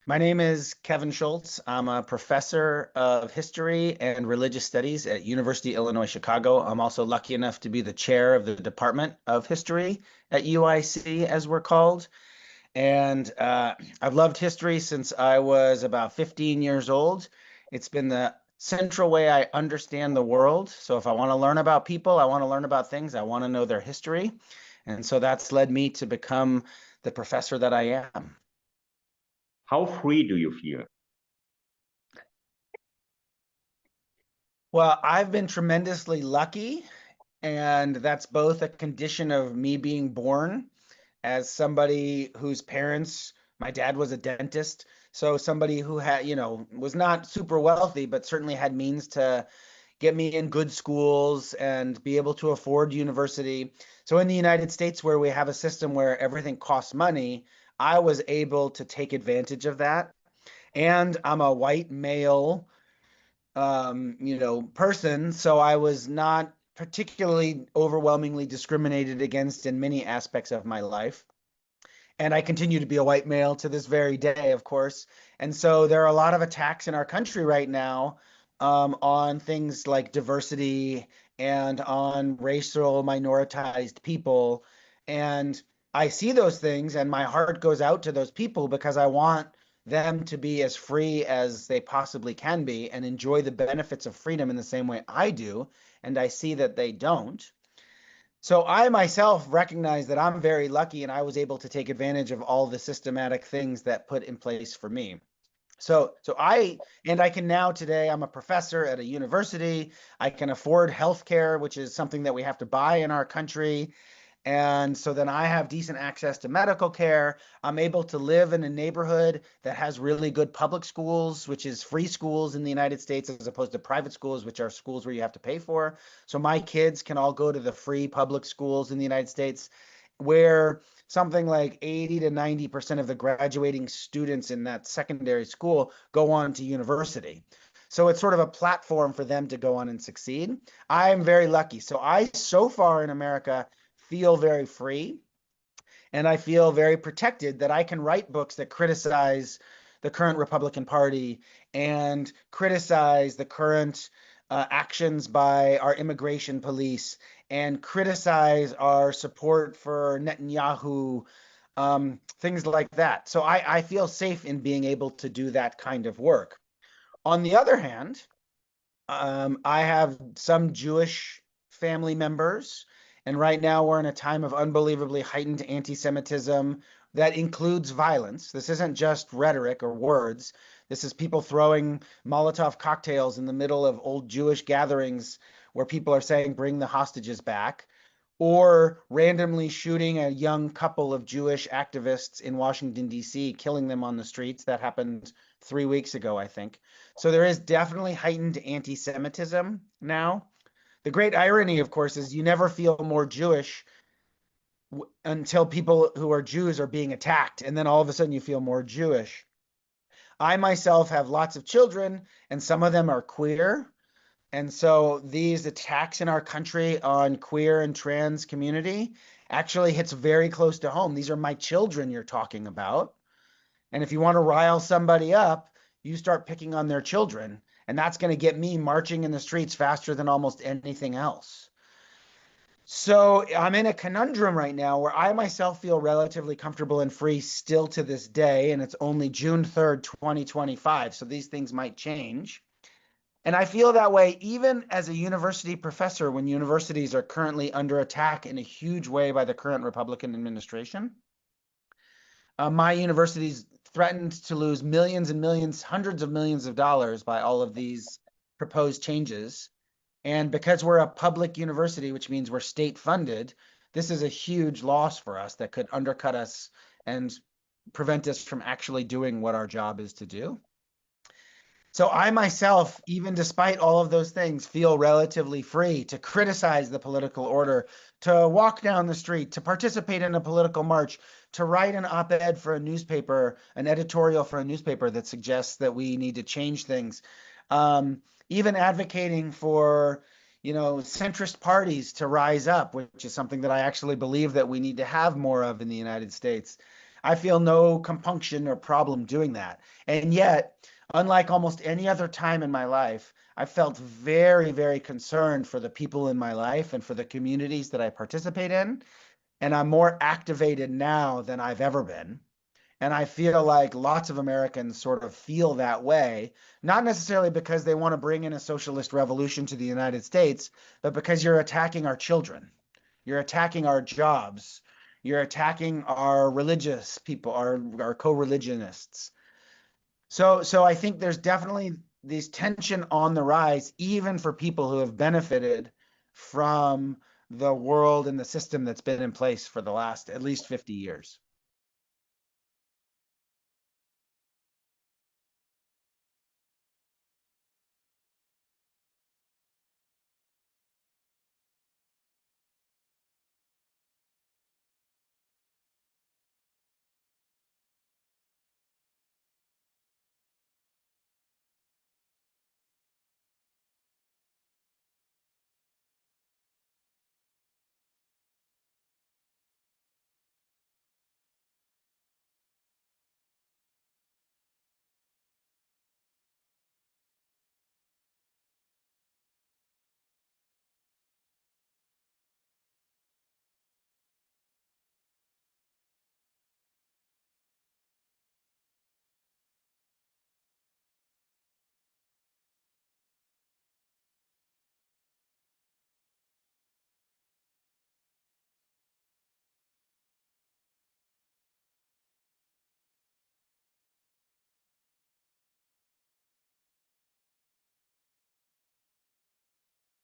My name is Kevin Schultz. I'm a professor of history and religious studies at University of Illinois Chicago. I'm also lucky enough to be the chair of the Department of History at UIC, as we're called. And I've loved history since I was about 15 years old. It's been the central way I understand the world. So if I want to learn about people, I want to learn about things, I want to know their history. And so that's led me to become the professor that I am. How free do you feel? Well, I've been tremendously lucky, and that's both a condition of me being born as somebody whose parents, my dad was a dentist, so somebody who had, was not super wealthy, but certainly had means to get me in good schools and be able to afford university. So in the United States, where we have a system where everything costs money, I was able to take advantage of that. And I'm a white male person. So I was not particularly overwhelmingly discriminated against in many aspects of my life. And I continue to be a white male to this very day, of course. And so there are a lot of attacks in our country right now on things like diversity and on racial minoritized people. And I see those things, and my heart goes out to those people because I want them to be as free as they possibly can be and enjoy the benefits of freedom in the same way I do. And I see that they don't. So I myself recognize that I'm very lucky and I was able to take advantage of all the systematic things that put in place for me. I can now today, I'm a professor at a university. I can afford healthcare, which is something that we have to buy in our country. And so then I have decent access to medical care. I'm able to live in a neighborhood that has really good public schools, which is free schools in the United States, as opposed to private schools, which are schools where you have to pay for. So my kids can all go to the free public schools in the United States, where something like 80 to 90% of the graduating students in that secondary school go on to university. So it's sort of a platform for them to go on and succeed. I am very lucky. So far in America, feel very free and I feel very protected that I can write books that criticize the current Republican Party and criticize the current actions by our immigration police and criticize our support for Netanyahu, things like that. So I feel safe in being able to do that kind of work. On the other hand, I have some Jewish family members, and right now we're in a time of unbelievably heightened anti-Semitism that includes violence. This isn't just rhetoric or words. This is people throwing Molotov cocktails in the middle of old Jewish gatherings where people are saying, bring the hostages back, or randomly shooting a young couple of Jewish activists in Washington, D.C., killing them on the streets. That happened 3 weeks ago, I think. So there is definitely heightened anti-Semitism now. The great irony, of course, is you never feel more Jewish until people who are Jews are being attacked, and then all of a sudden you feel more Jewish. I myself have lots of children, and some of them are queer. And so these attacks in our country on queer and trans community actually hits very close to home. These are my children you're talking about. And if you want to rile somebody up, you start picking on their children. And that's going to get me marching in the streets faster than almost anything else. So I'm in a conundrum right now where I myself feel relatively comfortable and free still to this day. And it's only June 3rd, 2025. So these things might change. And I feel that way even as a university professor when universities are currently under attack in a huge way by the current Republican administration. My university's threatened to lose millions and millions, hundreds of millions of dollars by all of these proposed changes. And because we're a public university, which means we're state funded, this is a huge loss for us that could undercut us and prevent us from actually doing what our job is to do. So I myself, even despite all of those things, feel relatively free to criticize the political order, to walk down the street, to participate in a political march, to write an op-ed for a newspaper, an editorial for a newspaper that suggests that we need to change things. Even advocating for, centrist parties to rise up, which is something that I actually believe that we need to have more of in the United States. I feel no compunction or problem doing that. And yet, unlike almost any other time in my life, I felt very, very concerned for the people in my life and for the communities that I participate in. And I'm more activated now than I've ever been. And I feel like lots of Americans sort of feel that way, not necessarily because they want to bring in a socialist revolution to the United States, but because you're attacking our children. You're attacking our jobs. You're attacking our religious people, our co-religionists. So I think there's definitely this tension on the rise, even for people who have benefited from the world and the system that's been in place for the last at least 50 years.